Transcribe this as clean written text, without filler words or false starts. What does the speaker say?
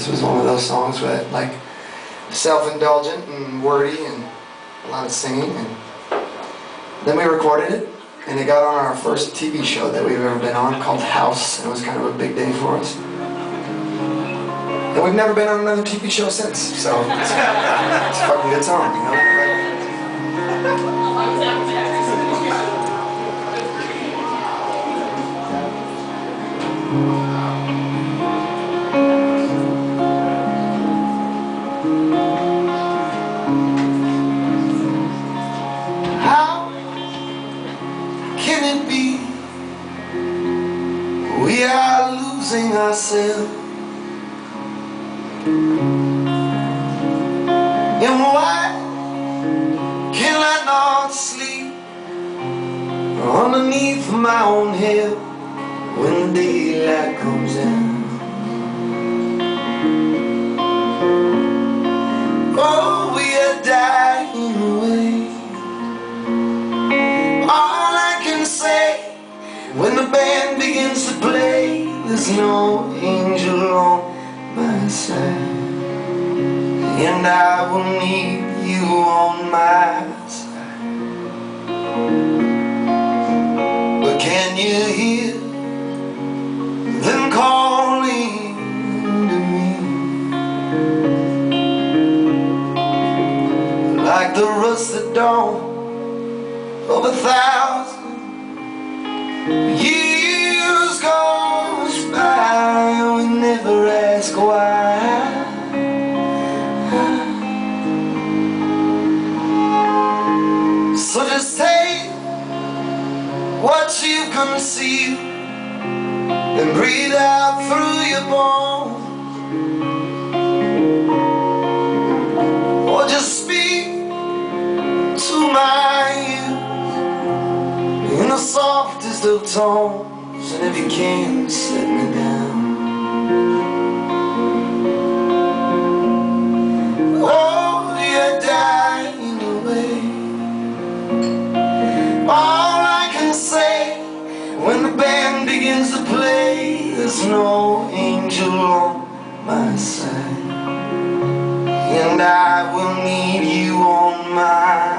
This was one of those songs that, like, self-indulgent and wordy and a lot of singing. And then we recorded it, and it got on our first TV show that we've ever been on, called House, and it was kind of a big day for us. And we've never been on another TV show since, so it's a fucking good song, you know? How can it be we are losing ourselves? And why can I not sleep underneath my own head when the daylight comes in? Oh, we are dying away. All I can say when the band begins to play, there's no angel on my side, and I will need you on my side. But can you hear them calling to me? Like the rusted dawn of 1,000 years goes by, we never ask why. So just take what you've conceived and breathe out through your bones, or just speak to my ears in the softest of tones. And if you can, set me down. Oh, you're dying away. All I can say when the band begins to play, there's no angel on my side, and I will need you on my